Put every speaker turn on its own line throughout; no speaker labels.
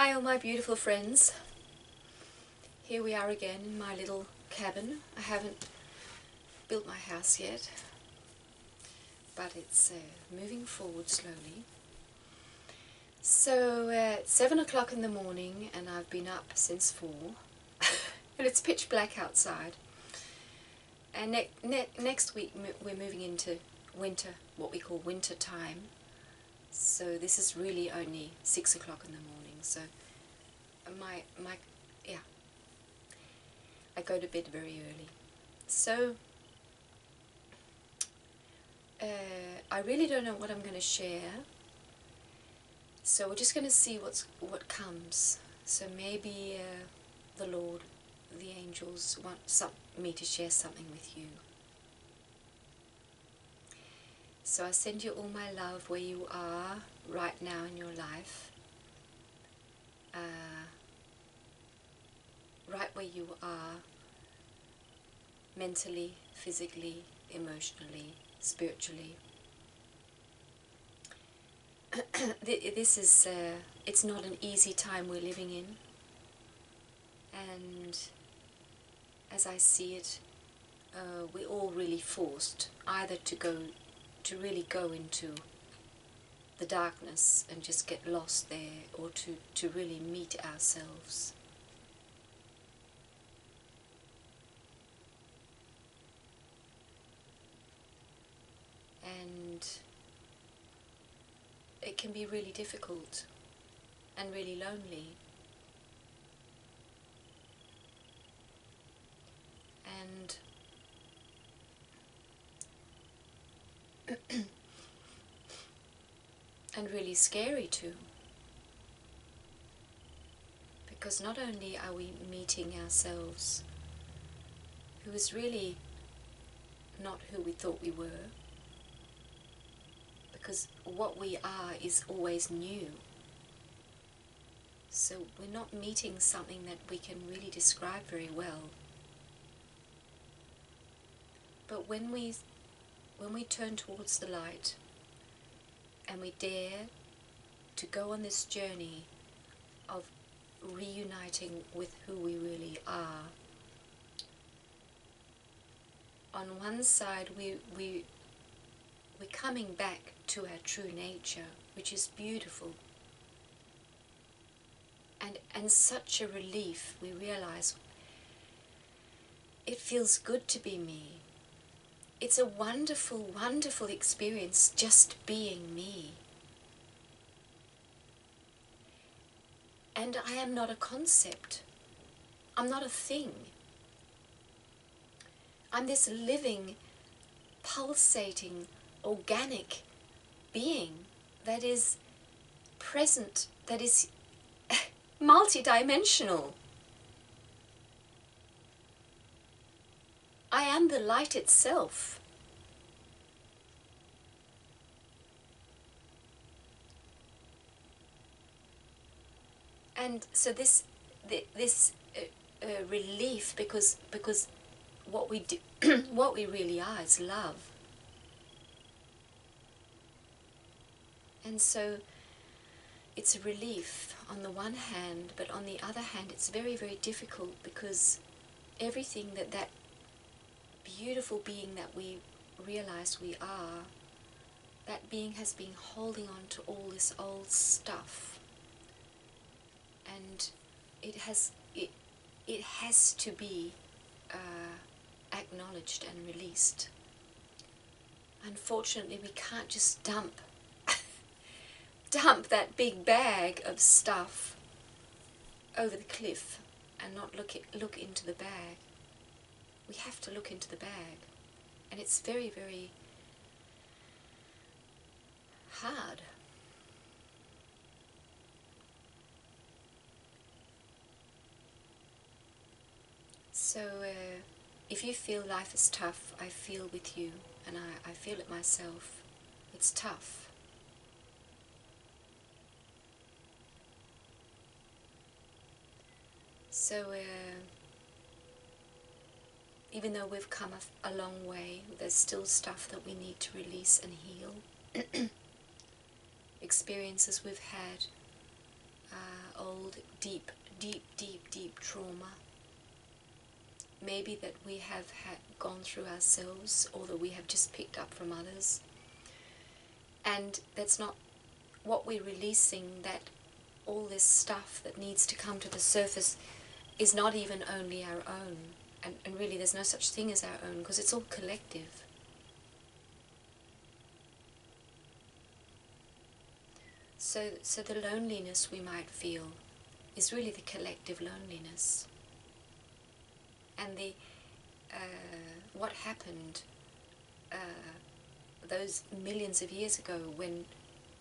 Hi all my beautiful friends. Here we are again in my little cabin. I haven't built my house yet, but it's moving forward slowly. So it's 7 o'clock in the morning and I've been up since 4 and it's pitch black outside. And next week we're moving into winter, what we call winter time. So this is really only 6 o'clock in the morning. So I go to bed very early. So I really don't know what I'm going to share. So we're just going to see what comes. So maybe the Lord, the angels want me to share something with you. So I send you all my love where you are right now in your life. Right where you are, mentally, physically, emotionally, spiritually. This is, it's not an easy time we're living in. And as I see it, we're all really forced either to really go into the darkness and just get lost there, or to really meet ourselves. And it can be really difficult and really lonely. And really scary too, because not only are we meeting ourselves, who is really not who we thought we were, because what we are is always new. So we're not meeting something that we can really describe very well. But when we turn towards the light and we dare to go on this journey of reuniting with who we really are, on one side we're coming back to our true nature, which is beautiful, and such a relief. We realize it feels good to be me. It's a wonderful, wonderful experience just being me. And I am not a concept. I'm not a thing. I'm this living, pulsating, organic being that is present, that is multidimensional. I am the light itself. And so this relief, because what we do, what we really are is love. And so it's a relief on the one hand, but on the other hand it's very, very difficult, because everything that beautiful being that we realize we are, that being has been holding on to all this old stuff, and it has to be acknowledged and released. Unfortunately, we can't just dump that big bag of stuff over the cliff and not look into the bag. We have to look into the bag, and it's very, very hard. So if you feel life is tough, I feel with you, and I feel it myself. It's tough. So even though we've come a long way, there's still stuff that we need to release and heal. Experiences we've had, old, deep, deep, deep, deep trauma. Maybe that we have gone through ourselves, or that we have just picked up from others. And that's not what we're releasing, that all this stuff that needs to come to the surface is not even only our own. And really there's no such thing as our own, because it's all collective. So the loneliness we might feel is really the collective loneliness. And the what happened those millions of years ago when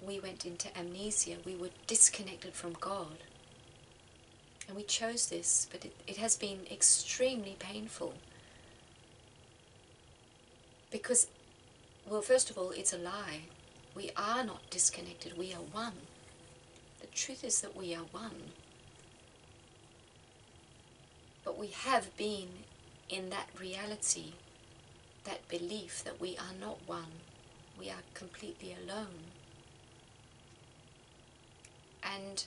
we went into amnesia, we were disconnected from God. And we chose this, but it has been extremely painful. Because, well, first of all, it's a lie. We are not disconnected, we are one. The truth is that we are one. But we have been in that reality, that belief that we are not one. We are completely alone. And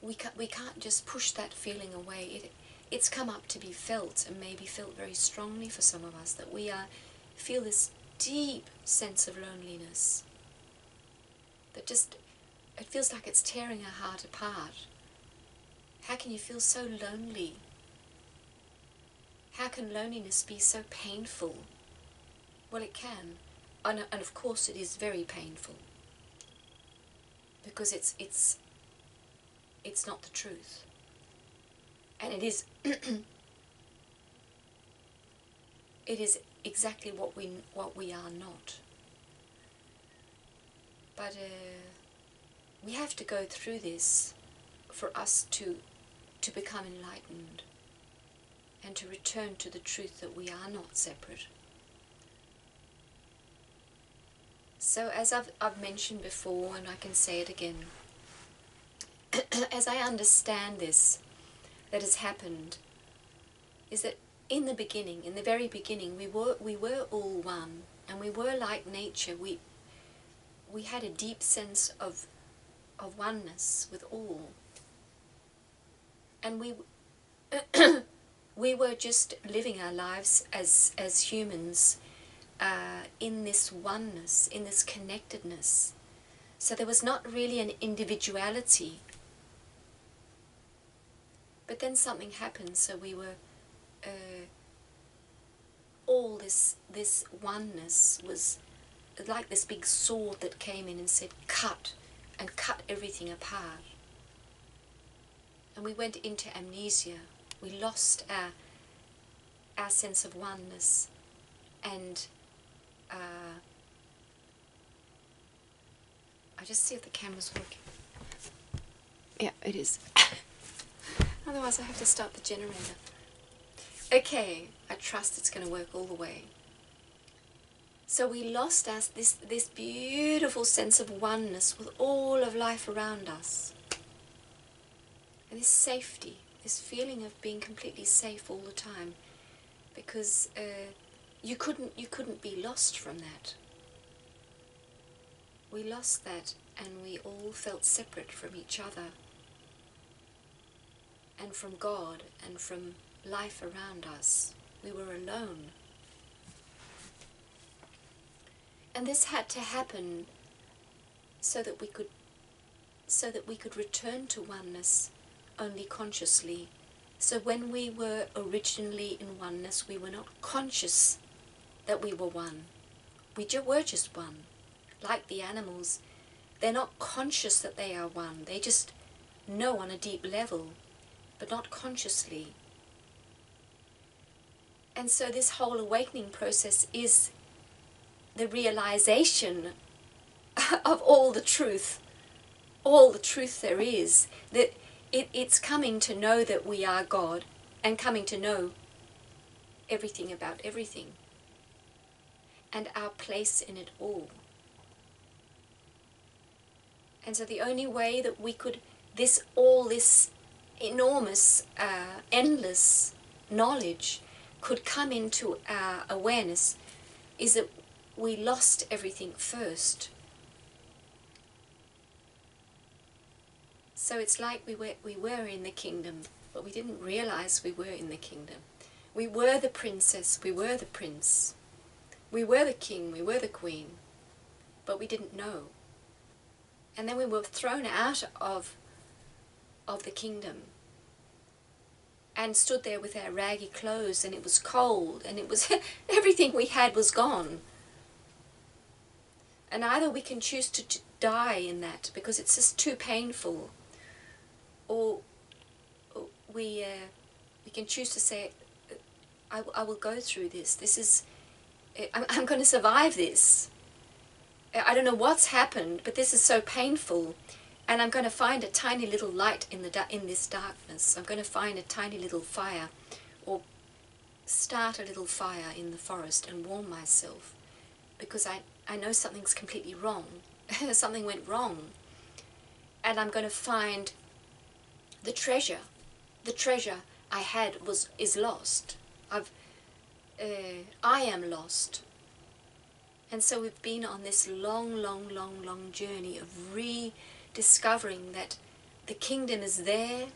we can't just push that feeling away. It's come up to be felt, and maybe felt very strongly for some of us, that we feel this deep sense of loneliness. That just, it feels like it's tearing our heart apart. How can you feel so lonely? How can loneliness be so painful? Well, it can. And of course it is very painful. Because it's not the truth. And it is it is exactly what we are not. But we have to go through this for us to become enlightened and to return to the truth that we are not separate. So as I've mentioned before, and I can say it again, as I understand this, that has happened, is that in the beginning, in the very beginning, we were all one, and we were like nature. We had a deep sense of oneness with all, and we were just living our lives as humans in this oneness, in this connectedness. So there was not really an individuality. But then something happened, so we were, all this oneness was like this big sword that came in and said, cut, and cut everything apart. And we went into amnesia. We lost our sense of oneness, and I just see if the camera's working. Yeah, it is. Otherwise I have to start the generator. Okay, I trust it's going to work all the way. So we lost this beautiful sense of oneness with all of life around us. And this safety, this feeling of being completely safe all the time. Because you couldn't be lost from that. We lost that, and we all felt separate from each other, and from God, and from life around us. We were alone. And this had to happen so that we could return to oneness only consciously. So when we were originally in oneness, we were not conscious that we were one. We were just one. Like the animals, they're not conscious that they are one. They just know on a deep level, but not consciously. And so this whole awakening process is the realization of all the truth there is. That it's coming to know that we are God, and coming to know everything about everything, and our place in it all. And so the only way that we could, all this enormous, endless knowledge could come into our awareness is that we lost everything first. So it's like we were in the kingdom, but we didn't realize we were in the kingdom. We were the princess, we were the prince. We were the king, we were the queen, but we didn't know. And then we were thrown out of the kingdom and stood there with our raggy clothes, and it was cold, and it was everything we had was gone. And either we can choose to die in that because it's just too painful, or we can choose to say, I will go through this. This is, I'm going to survive this. I don't know what's happened, but this is so painful, and I'm going to find a tiny little light in this darkness. I'm going to find a tiny little fire, or start a little fire in the forest and warm myself, because I know something's completely wrong. Something went wrong, and I'm going to find the treasure. The treasure I had is lost. I am lost. And so we've been on this long journey of rediscovering that the kingdom is there.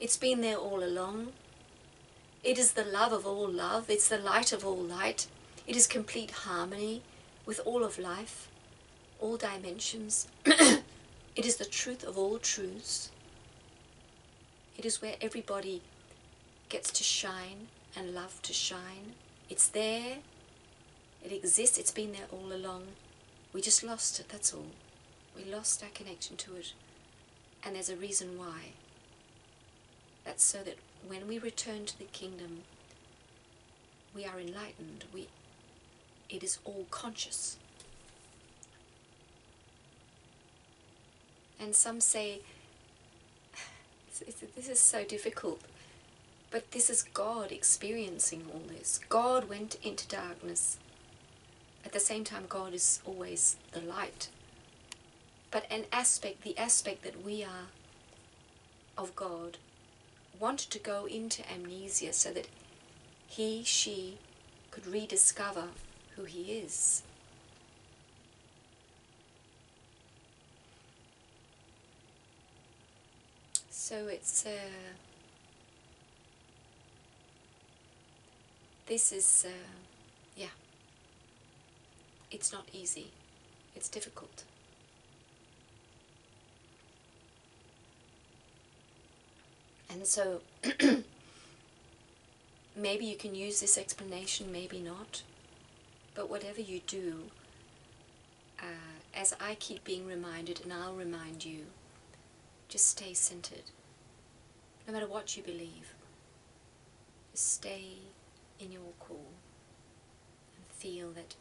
It's been there all along. It is the love of all love. It's the light of all light. It is complete harmony with all of life, all dimensions. It is the truth of all truths. It is where everybody gets to shine and love to shine. It's there. It exists. It's been there all along. We just lost it, that's all. We lost our connection to it. And there's a reason why. That's so that when we return to the kingdom, we are enlightened. It is all conscious. And some say, this is so difficult, but this is God experiencing all this. God went into darkness. At the same time, God is always the light. But the aspect that we are of God, wanted to go into amnesia so that she could rediscover who he is. So it's this is yeah, it's not easy, it's difficult. And so maybe you can use this explanation, maybe not, but whatever you do, as I keep being reminded, and I'll remind you, just stay centered. No matter what you believe, just stay in your core and feel that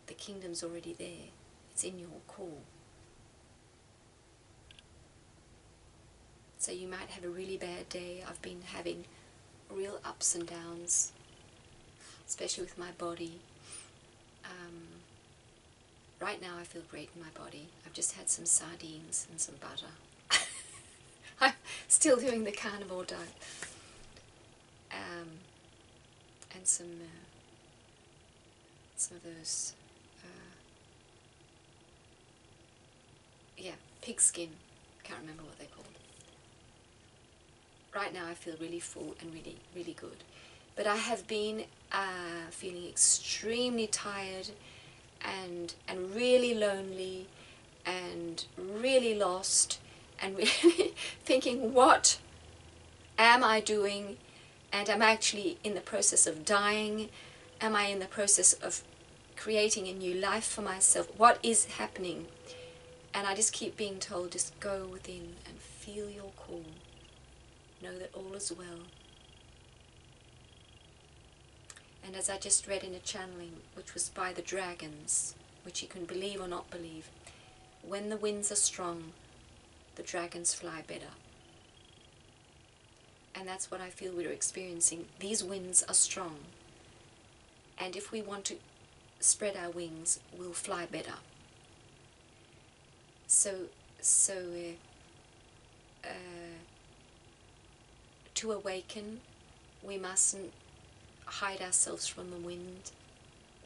the kingdom's already there. It's in your core. So you might have a really bad day. I've been having real ups and downs, especially with my body. Right now I feel great in my body. I've just had some sardines and some butter. I'm still doing the carnivore diet. And some of those, yeah, pig skin. Can't remember what they're called. Right now I feel really full and really good. But I have been feeling extremely tired and really lonely and really lost and really thinking, what am I doing? And am I actually in the process of dying? Am I in the process of creating a new life for myself? What is happening? And I just keep being told, just go within and feel your call. Know that all is well. And as I just read in a channeling, which was by the dragons, which you can believe or not believe, when the winds are strong, the dragons fly better. And that's what I feel we're experiencing. These winds are strong. And if we want to spread our wings, we'll fly better. So to awaken, we mustn't hide ourselves from the wind.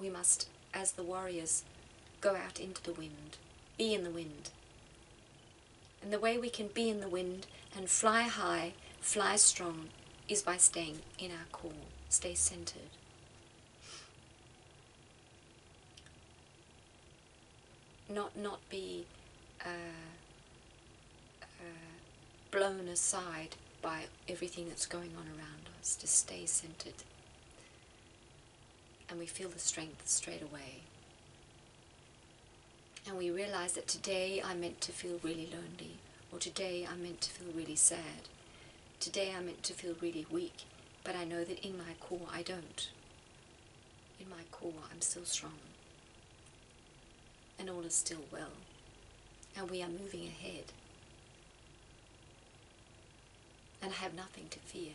We must, as the warriors, go out into the wind, be in the wind. And the way we can be in the wind and fly high, fly strong, is by staying in our core, stay centered. Not be blown aside by everything that's going on around us. Just stay centered. And we feel the strength straight away. And we realize that today I'm meant to feel really lonely, or today I'm meant to feel really sad. Today I'm meant to feel really weak, but I know that in my core I don't. In my core I'm still strong. And all is still well. And we are moving ahead. And I have nothing to fear.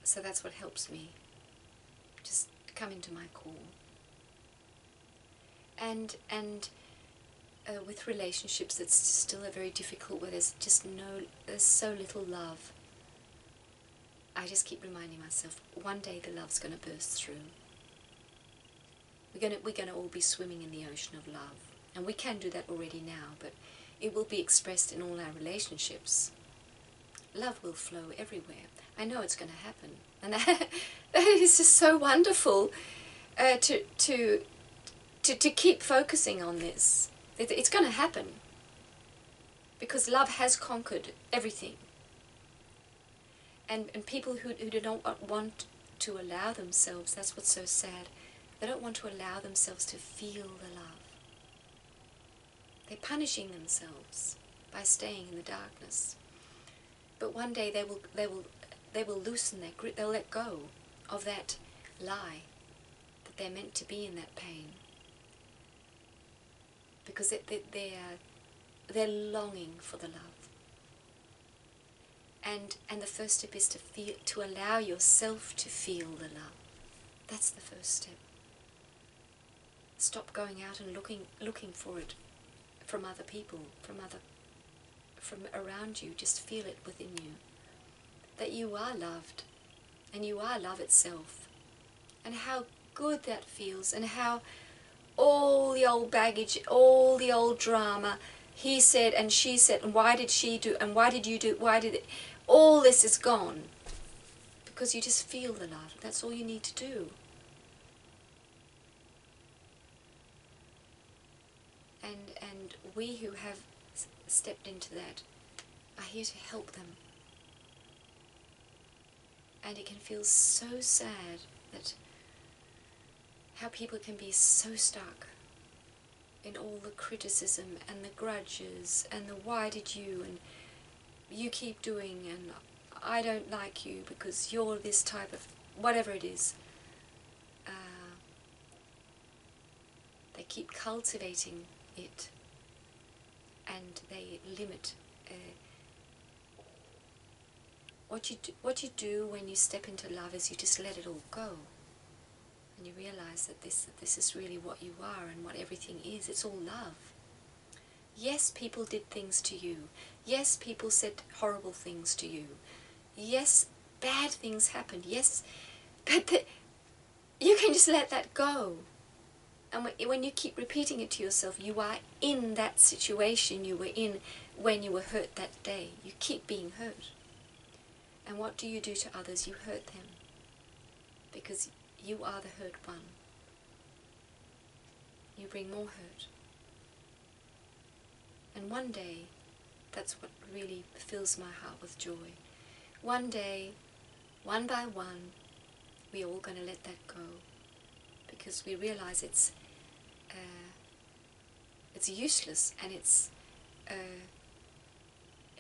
So that's what helps me. Just come into my core. And with relationships, it's still a very difficult, where there's so little love. I just keep reminding myself, one day the love's going to burst through. We're going to all be swimming in the ocean of love. And we can do that already now, but it will be expressed in all our relationships. Love will flow everywhere. I know it's going to happen. And that is just so wonderful to keep focusing on this. It's going to happen. Because love has conquered everything. And people who do not want to allow themselves, that's what's so sad, they don't want to allow themselves to feel the love. They're punishing themselves by staying in the darkness. But one day they will loosen their grip. They'll let go of that lie that they're meant to be in that pain, because they're longing for the love. And the first step is to allow yourself to feel the love. That's the first step. Stop going out and looking for it from other people, from around you. Just feel it within you. That you are loved, and you are love itself. And how good that feels, and how all the old baggage, all the old drama, he said and she said, and why did she do, and why did you do, why did it, all this is gone. Because you just feel the love. That's all you need to do. And we who have stepped into that are here to help them. And it can feel so sad that how people can be so stuck in all the criticism and the grudges and the why did you, and you keep doing, and I don't like you because you're this type of, whatever it is. They keep cultivating it, and they limit what you do when you step into love is you just let it all go, and you realize that this is really what you are and what everything is. It's all love. Yes, people did things to you. Yes, people said horrible things to you. Yes, bad things happened. Yes, but you can just let that go. And when you keep repeating it to yourself, you are in that situation you were in when you were hurt that day. You keep being hurt. And what do you do to others? You hurt them. Because you are the hurt one. You bring more hurt. And one day, that's what really fills my heart with joy. One day, one by one, we're all going to let that go. Because we realize it's useless, and it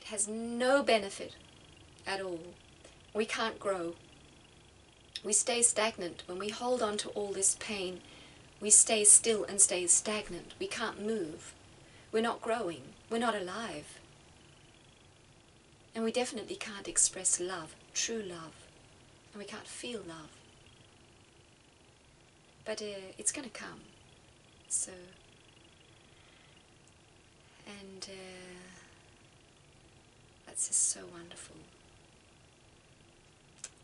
has no benefit at all. We can't grow. We stay stagnant. When we hold on to all this pain, we stay still and stay stagnant. We can't move. We're not growing. We're not alive. And we definitely can't express love, true love. And we can't feel love. But it's going to come. So, and that's just so wonderful.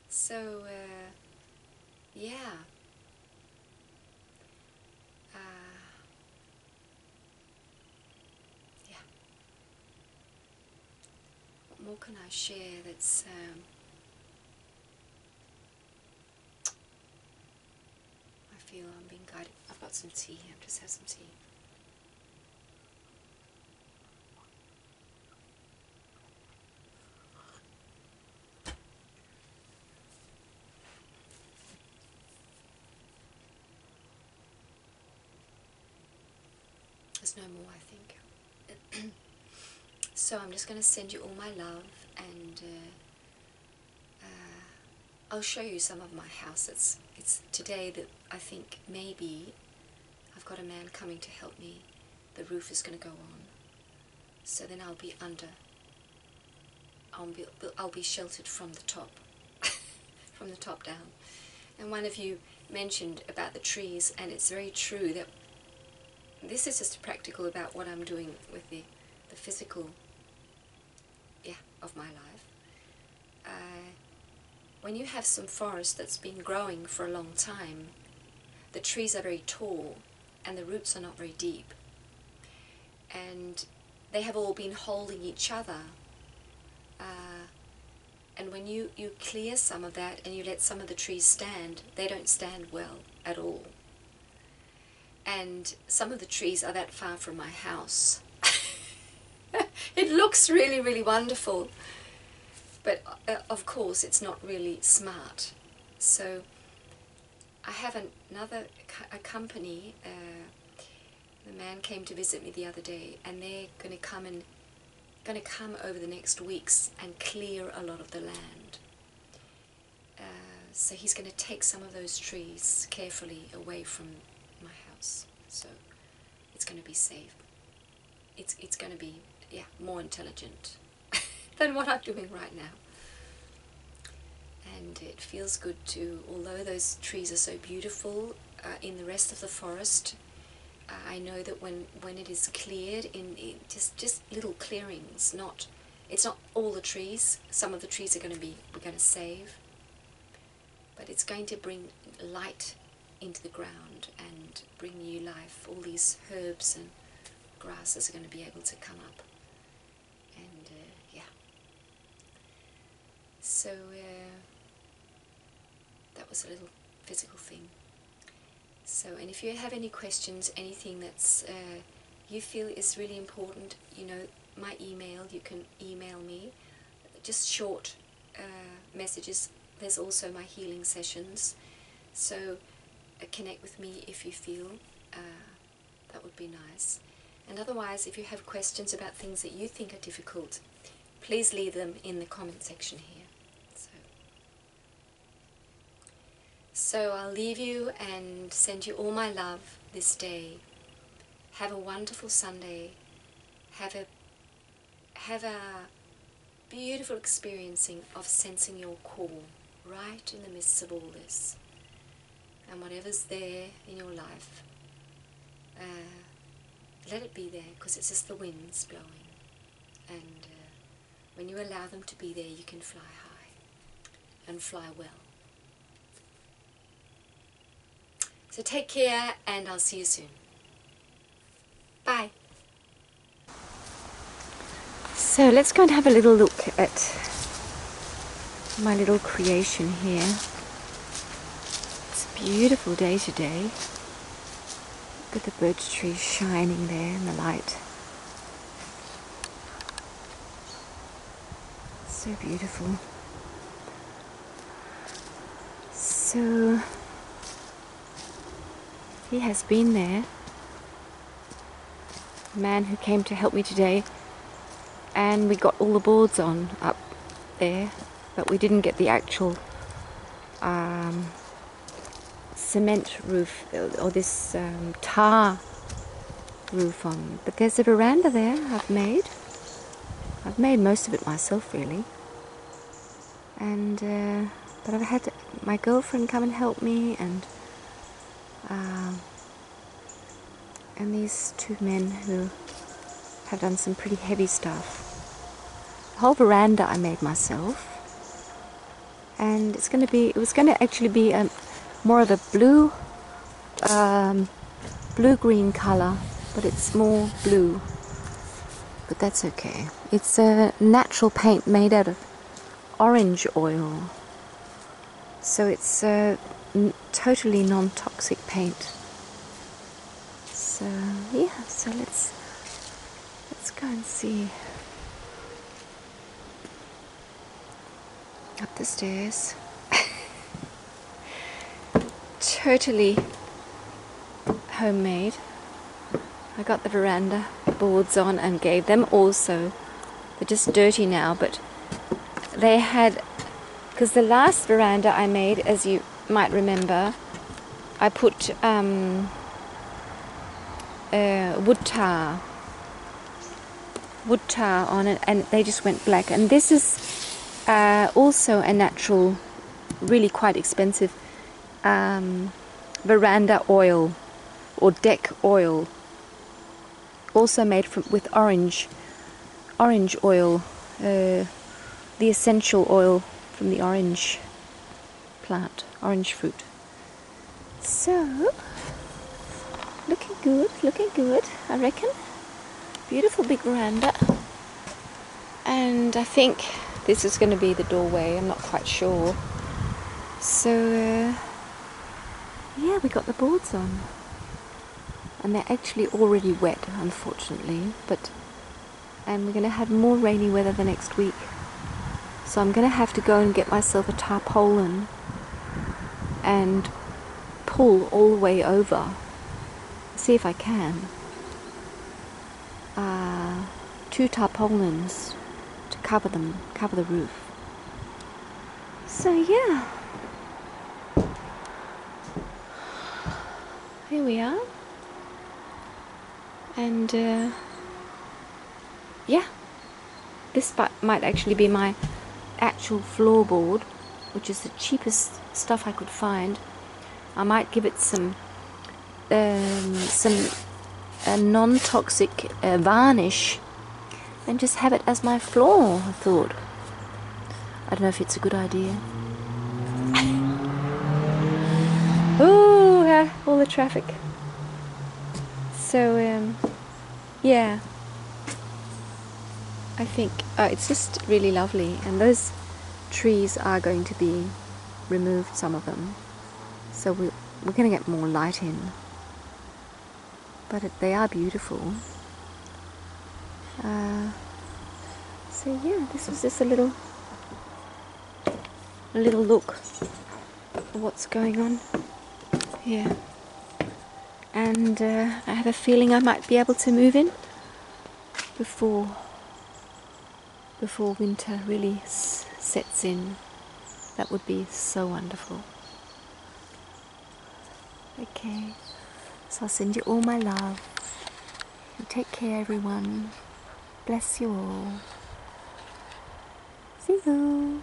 So, yeah. more can I share that's I feel I'm being guided. I've got some tea here. Just have some tea. There's no more, I think. So I'm just going to send you all my love, and I'll show you some of my house. It's today that I think maybe I've got a man coming to help me. The roof is going to go on, so then I'll be under. I'll be sheltered from the top, from the top down. And one of you mentioned about the trees, and it's very true that this is just practical about what I'm doing with the physical, of my life. When you have some forest that's been growing for a long time, the trees are very tall and the roots are not very deep, and they have all been holding each other. And when you clear some of that and you let some of the trees stand, they don't stand well at all. And some of the trees are that far from my house. It looks really, really wonderful, but of course it's not really smart. So I have a company. The man came to visit me the other day, and they're going to come over the next weeks and clear a lot of the land. So he's going to take some of those trees carefully away from my house, so it's going to be safe. It's going to be more intelligent than what I'm doing right now. And it feels good to, although those trees are so beautiful in the rest of the forest, I know that when it is cleared in just little clearings, it's not all the trees. Some of the trees we're going to save, but it's going to bring light into the ground and bring new life. All these herbs and grasses are going to be able to come up, and so that was a little physical thing. So, and if you have any questions, anything that's you feel is really important, my email, you can email me, just short messages. There's also my healing sessions, so connect with me if you feel that would be nice. And otherwise, if you have questions about things that you think are difficult, please leave them in the comment section here. So I'll leave you and send you all my love this day. Have a wonderful Sunday. Have a beautiful experiencing of sensing your core right in the midst of all this. And whatever's there in your life, let it be there, because it's just the winds blowing. And when you allow them to be there, you can fly high and fly well. So take care, and I'll see you soon. Bye. So let's go and have a little look at my little creation here. It's a beautiful day today. Look at the birch trees shining there in the light. So beautiful. So he has been there, the man who came to help me today, and we got all the boards on up there, but we didn't get the actual cement roof, or this tar roof on. But there's a veranda there I've made most of it myself, really. And but I've had my girlfriend come and help me, and these two men who have done some pretty heavy stuff. The whole veranda I made myself, and it was going to actually be more of a blue-green color, but it's more blue, but that's okay. It's a natural paint made out of orange oil. So it's a totally non-toxic paint. So yeah, so let's go and see. Up the stairs. Totally homemade. I got the veranda boards on and gave them also. They're just dirty now, but they had, because the last veranda I made, as you might remember, I put wood tar on it, and they just went black. And this is also a natural, really quite expensive veranda oil or deck oil, also made with orange oil, the essential oil from the orange plant, orange fruit. So looking good, I reckon. Beautiful big veranda, and I think this is going to be the doorway. I'm not quite sure. So yeah, we got the boards on, and they're actually already wet, unfortunately, and we're going to have more rainy weather the next week, so I'm going to have to go and get myself a tarpaulin and pull all the way over, see if I can, 2 tarpaulins to cover the roof. So yeah, here we are. And yeah, this might actually be my actual floorboard, which is the cheapest stuff I could find. I might give it some non-toxic varnish and just have it as my floor, I thought. I don't know if it's a good idea. Ooh, all the traffic. So yeah, I think it's just really lovely, and those trees are going to be removed, some of them, so we're going to get more light in, but they are beautiful. So yeah, this was just a little look at what's going on here. And I have a feeling I might be able to move in before winter really sets in. That would be so wonderful. Okay, so I'll send you all my love. You take care, everyone. Bless you all. See you.